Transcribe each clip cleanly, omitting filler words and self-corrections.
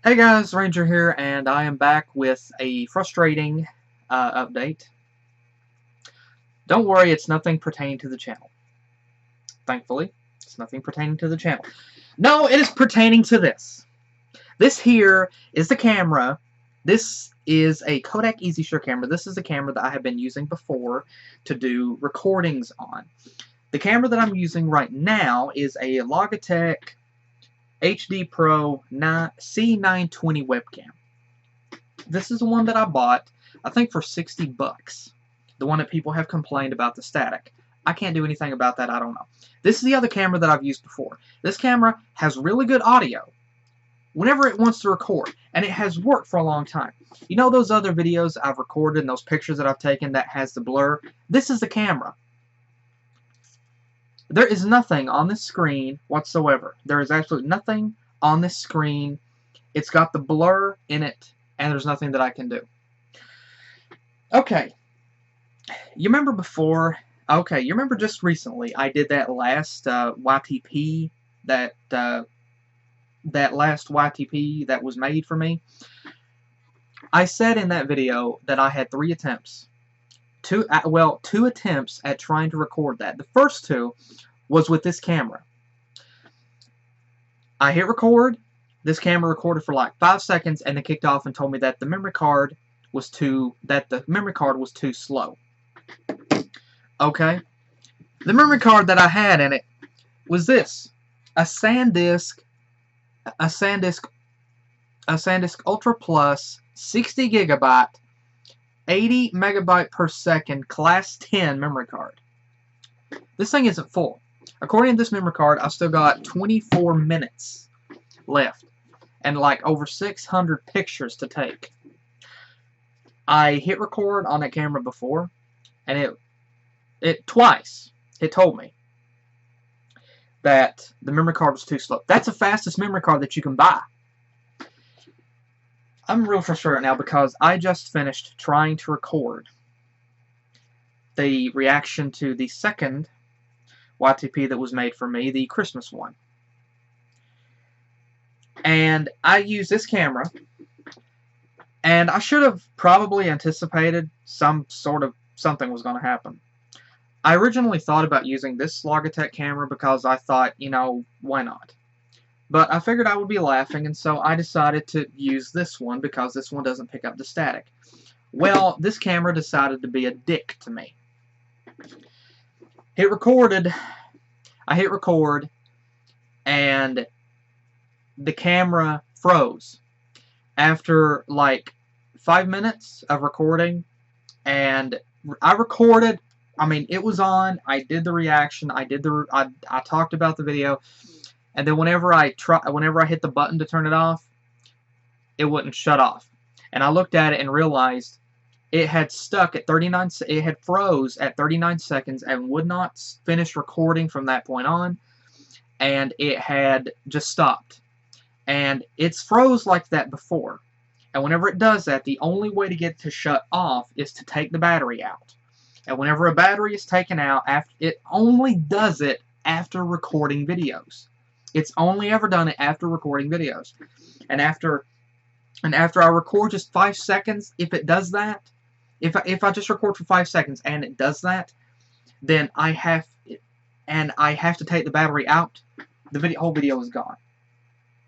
Hey guys, Ranger here, and I am back with a frustrating update. Don't worry, it's nothing pertaining to the channel. Thankfully, it's nothing pertaining to the channel. No, it is pertaining to this. This here is the camera. This is a Kodak EasyShare camera. This is a camera that I have been using before to do recordings on. The camera that I'm using right now is a Logitech HD Pro C920 webcam. This is the one that I bought, I think for 60 bucks. The one that people have complained about the static. I can't do anything about that, I don't know. This is the other camera that I've used before. This camera has really good audio whenever it wants to record, and it has worked for a long time. You know those other videos I've recorded and those pictures that I've taken that has the blur? This is the camera. There is nothing on this screen whatsoever. There is absolutely nothing on this screen. It's got the blur in it, and there's nothing that I can do. Okay. You remember before... Okay, you remember just recently I did that last YTP, that last YTP that was made for me? I said in that video that I had 3 attempts. 2 attempts at trying to record that. The first 2 was with this camera. I hit record. This camera recorded for like 5 seconds and then kicked off and told me that the memory card was too slow. Okay. The memory card that I had in it was this. A SanDisk Ultra Plus 60 gigabyte 80 megabyte per second class 10 memory card. This thing isn't full. According to this memory card, I've still got 24 minutes left and like over 600 pictures to take. I hit record on that camera before, and it twice it told me that the memory card was too slow. That's the fastest memory card that you can buy. I'm real frustrated now because I just finished trying to record the reaction to the second YTP that was made for me, the Christmas one. And I use this camera, and I should have probably anticipated something was going to happen. I originally thought about using this Logitech camera because I thought, you know, why not? But I figured I would be laughing, and so I decided to use this one because this one doesn't pick up the static. Well, this camera decided to be a dick to me. I hit record, and the camera froze after like 5 minutes of recording, and I recorded. I mean, it was on. I did the reaction. I talked about the video, and then whenever I hit the button to turn it off, it wouldn't shut off. And I looked at it and realized it had stuck at 39. It had froze at 39 seconds and would not finish recording from that point on, and it had just stopped. And it's froze like that before. And whenever it does that, the only way to get it to shut off is to take the battery out. And whenever a battery is taken out, it only does it after recording videos. It's only ever done it after recording videos. And after I record just 5 seconds, if it does that, if I just record for 5 seconds and it does that, then I have to take the battery out. The whole video is gone.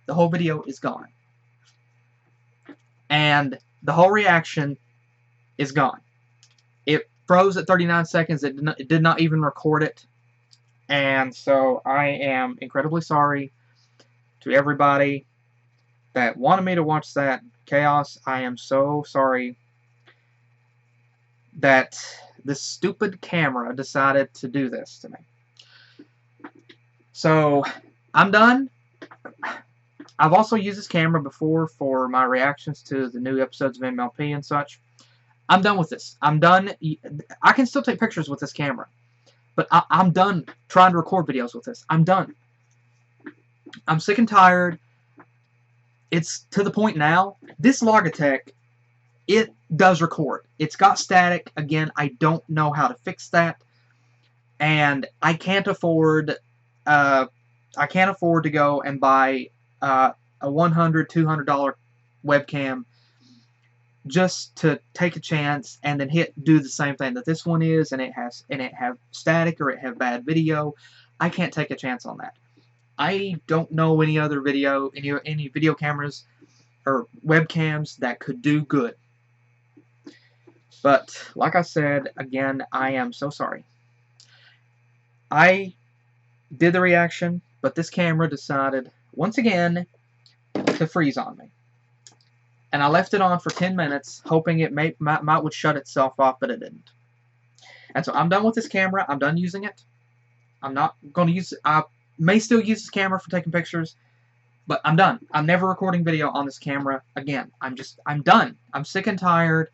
The whole video is gone. And the whole reaction is gone. It froze at 39 seconds. It did not even record it. And so I am incredibly sorry to everybody that wanted me to watch that chaos. I am so sorry that this stupid camera decided to do this to me. So I'm done. I've also used this camera before for my reactions to the new episodes of MLP and such. I'm done with this. I'm done. I can still take pictures with this camera, but I'm done trying to record videos with this. I'm done. I'm sick and tired. It's to the point now, this Logitech, it does record. It's got static. Again, I don't know how to fix that, and I can't afford to go and buy a $100, $200 webcam just to take a chance and then do the same thing that this one is, and it have static or it have bad video. I can't take a chance on that. I don't know any other any video cameras or webcams that could do good. But like I said, again, I am so sorry. I did the reaction, but this camera decided once again to freeze on me. And I left it on for 10 minutes, hoping it might would shut itself off, but it didn't. And so I'm done with this camera. I'm done using it. I'm not going to use it. I may still use this camera for taking pictures, but I'm done. I'm never recording video on this camera again. I'm done. I'm sick and tired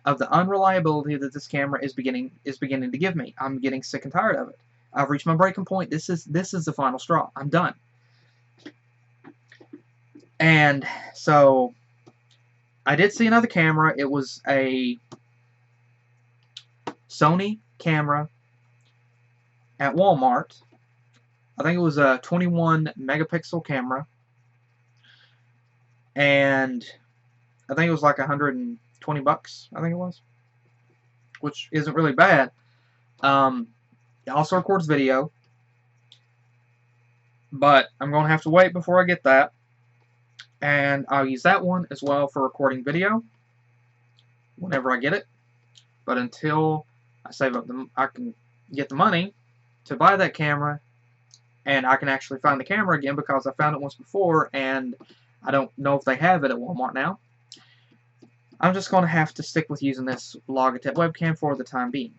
of the unreliability that this camera is beginning to give me. I'm getting sick and tired of it. I've reached my breaking point. This is the final straw. I'm done. And so I did see another camera. It was a Sony camera at Walmart. I think it was a 21 megapixel camera. And I think it was like 120 bucks, I think it was. Which isn't really bad. It also records video. But I'm going to have to wait before I get that. And I'll use that one as well for recording video whenever I get it. But until I save up I can get the money to buy that camera, and I can actually find the camera again because I found it once before, and I don't know if they have it at Walmart now. I'm just going to have to stick with using this Logitech webcam for the time being.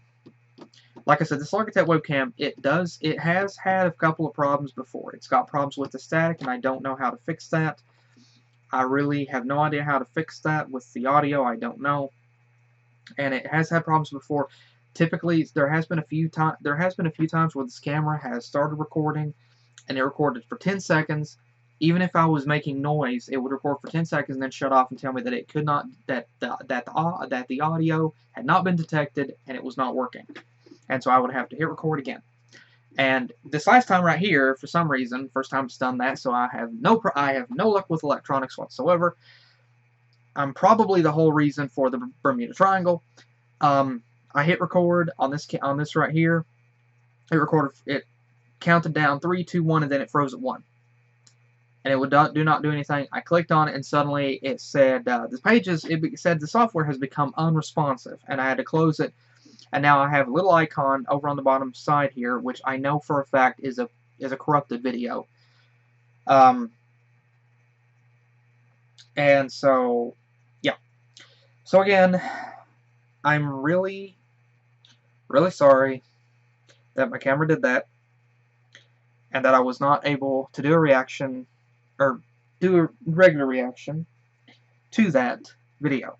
Like I said, this Logitech webcam, it has had a couple of problems before. It's got problems with the static, and I don't know how to fix that. I really have no idea how to fix that with the audio. I don't know, and it has had problems before. Typically, there has been a few times where this camera has started recording, and it recorded for 10 seconds. Even if I was making noise, it would record for 10 seconds and then shut off and tell me that it could not, that the audio had not been detected and it was not working, and so I would have to hit record again. And this last time right here, for some reason, first time it's done that, so I have no luck with electronics whatsoever. I'm probably the whole reason for the Bermuda Triangle. I hit record on this right here. It counted down 3, 2, 1, and then it froze at 1. And it would do not do anything. I clicked on it, and suddenly it said it said the software has become unresponsive, and I had to close it. And now I have a little icon over on the bottom side here, which I know for a fact is a corrupted video. And so, yeah. So again, I'm really, really sorry that my camera did that, and that I was not able to do a reaction, or do a regular reaction to that video.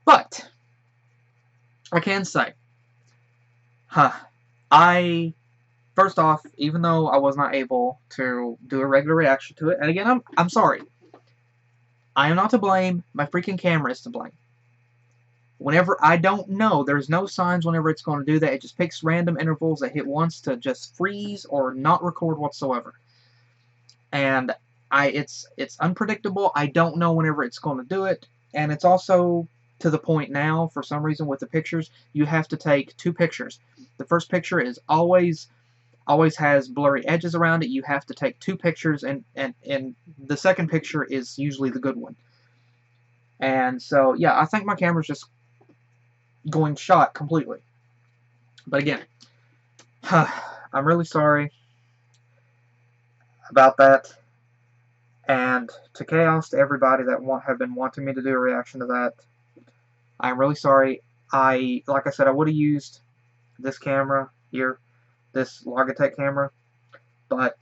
But I can say, first off, even though I was not able to do a regular reaction to it, and again, I'm sorry. I am not to blame. My freaking camera is to blame. Whenever I don't know, there's no signs whenever it's going to do that. It just picks random intervals that hit once to just freeze or not record whatsoever. And it's unpredictable. I don't know whenever it's going to do it, and it's also to the point now, for some reason, with the pictures, you have to take 2 pictures. The first picture is always has blurry edges around it. You have to take 2 pictures, and the second picture is usually the good one. And so, yeah, I think my camera's just going shot completely. But again, I'm really sorry about that. And to Chaos, to everybody that have been wanting me to do a reaction to that, I'm really sorry. Like I said, I would have used this camera here, this Logitech camera, but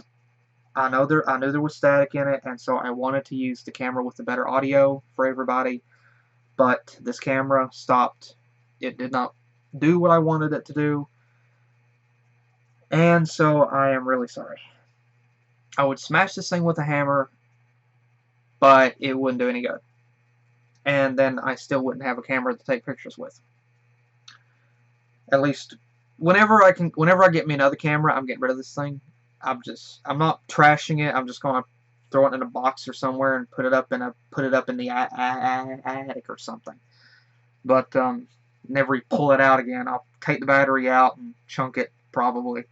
I knew there was static in it, and so I wanted to use the camera with the better audio for everybody. But this camera stopped. It did not do what I wanted it to do, and so I am really sorry. I would smash this thing with a hammer, but it wouldn't do any good. And then I still wouldn't have a camera to take pictures with. At least whenever I get me another camera, I'm getting rid of this thing. I'm not trashing it. I'm just going to throw it in a box or somewhere and put it up in the attic or something. But never pull it out again. I'll take the battery out and chunk it probably.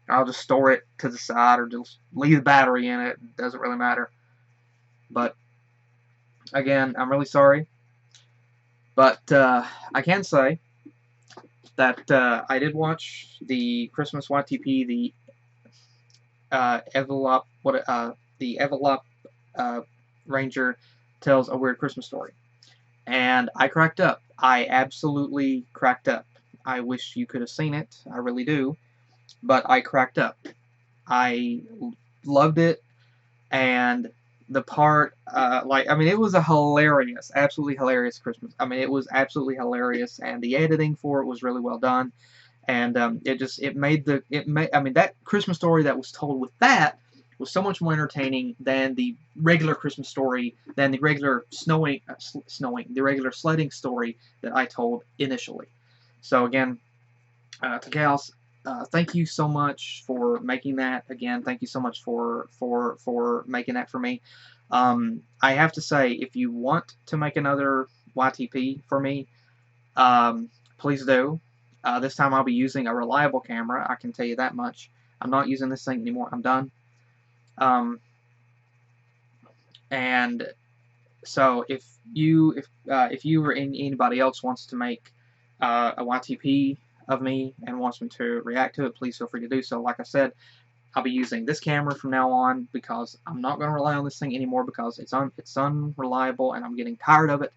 I'll just store it to the side or just leave the battery in it. It doesn't really matter. But again, I'm really sorry. But I can say that I did watch the Christmas YTP, the Evelop Ranger tells a weird Christmas story, and I cracked up. I absolutely cracked up. I wish you could have seen it. I really do, but I cracked up. I loved it, and the part, it was a hilarious, absolutely hilarious Christmas. I mean, it was absolutely hilarious, and the editing for it was really well done. And that Christmas story that was told with that was so much more entertaining than the regular Christmas story, than the regular the regular sledding story that I told initially. So again, to Chaos, thank you so much for making that. Again, thank you so much for making that for me. I have to say, if you want to make another YTP for me, please do. This time I'll be using a reliable camera, I can tell you that much. I'm not using this thing anymore. I'm done. And so if you or anybody else wants to make a YTP of me and wants me to react to it, please feel free to do so. Like I said, I'll be using this camera from now on because I'm not going to rely on this thing anymore because it's unreliable and I'm getting tired of it.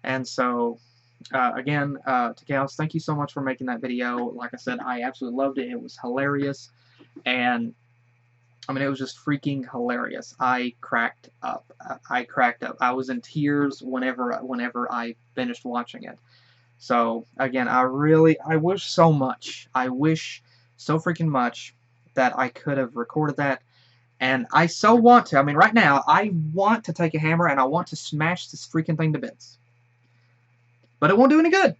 And so again, to Chaos, thank you so much for making that video. Like I said, I absolutely loved it. It was hilarious, and I mean, it was just freaking hilarious. I cracked up. I cracked up. I was in tears whenever I finished watching it. So again, I wish so much. I wish so freaking much that I could have recorded that. And I so want to. I mean, right now, I want to take a hammer and I want to smash this freaking thing to bits. But it won't do any good.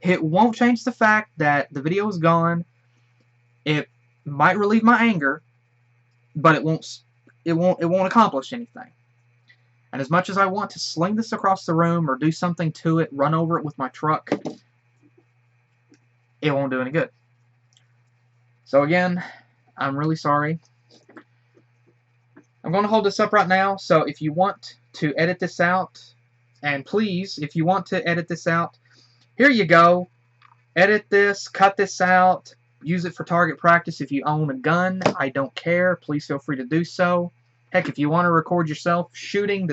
It won't change the fact that the video is gone. It might relieve my anger, but it won't accomplish anything. And as much as I want to sling this across the room or do something to it, run over it with my truck, it won't do any good. So again, I'm really sorry. I'm going to hold this up right now, so if you want to edit this out, and please, if you want to edit this out, here you go. Edit this, cut this out, use it for target practice. If you own a gun, I don't care. Please feel free to do so. Heck, if you want to record yourself shooting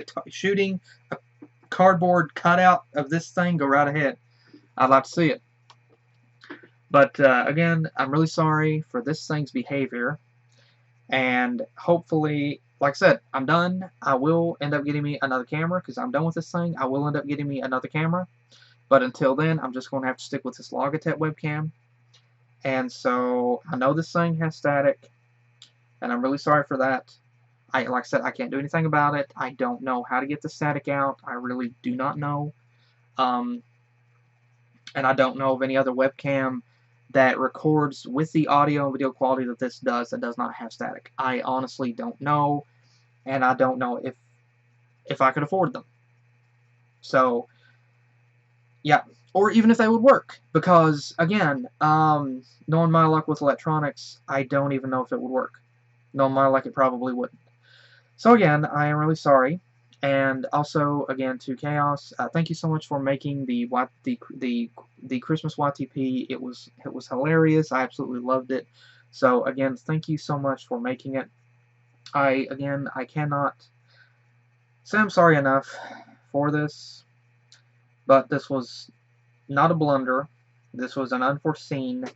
a cardboard cutout of this thing, go right ahead. I'd like to see it. But again, I'm really sorry for this thing's behavior. And hopefully, like I said, I'm done. I will end up getting me another camera because I'm done with this thing. I will end up getting me another camera. But until then, I'm just going to have to stick with this Logitech webcam. And so, I know this thing has static. And I'm really sorry for that. Like I said, I can't do anything about it. I don't know how to get the static out. I really do not know. And I don't know of any other webcam that records with the audio and video quality that this does that does not have static. I honestly don't know, and I don't know if I could afford them. So, yeah, or even if they would work, because again, knowing my luck with electronics, I don't even know if it would work. Knowing my luck, it probably wouldn't. So again, I am really sorry. And also, again, to Chaos, thank you so much for making the Christmas YTP. It was hilarious. I absolutely loved it. So again, thank you so much for making it. I cannot say I'm sorry enough for this, but this was not a blunder. This was an unforeseen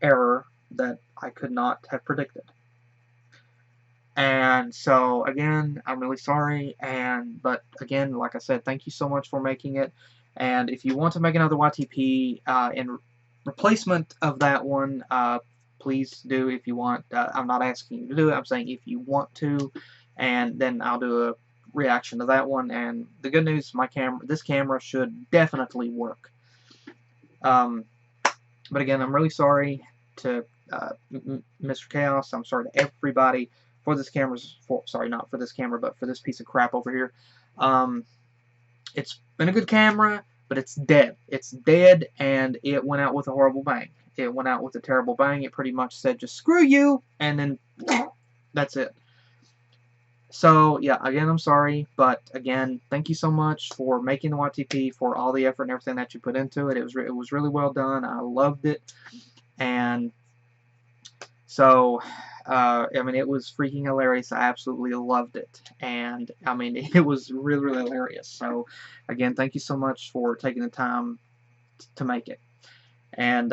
error that I could not have predicted. And so, again, I'm really sorry, but again, like I said, thank you so much for making it. And if you want to make another YTP in replacement of that one, please do if you want. I'm not asking you to do it, I'm saying if you want to, and then I'll do a reaction to that one. And the good news, this camera should definitely work. But again, I'm really sorry to Mr. Chaos. I'm sorry to everybody for this camera's, sorry, not for this camera, but for this piece of crap over here. It's been a good camera, but it's dead. It's dead, and it went out with a horrible bang. It went out with a terrible bang. It pretty much said, just screw you, and then that's it. So, yeah, again, I'm sorry, but again, thank you so much for making the YTP, for all the effort and everything that you put into it. It was really well done. I loved it, and so, I mean, it was freaking hilarious. I absolutely loved it, and I mean, it was really, really hilarious. So, again, thank you so much for taking the time to make it, and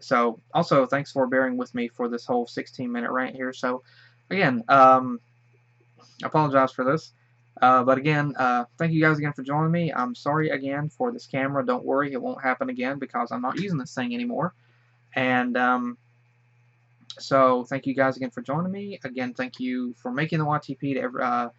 so also thanks for bearing with me for this whole 16-minute rant here. So, again, I apologize for this. But again, thank you guys again for joining me. I'm sorry again for this camera. Don't worry, it won't happen again because I'm not using this thing anymore. And so thank you guys again for joining me. Again, thank you for making the YTP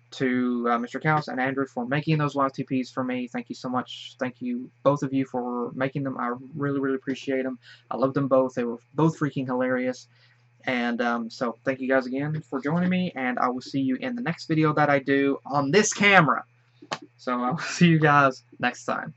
to Mr. Kaus and Andrew for making those YTPs for me. Thank you so much. Thank you, both of you, for making them. I really, really appreciate them. I love them both. They were both freaking hilarious. And so thank you guys again for joining me, and I will see you in the next video that I do on this camera. So I'll see you guys next time.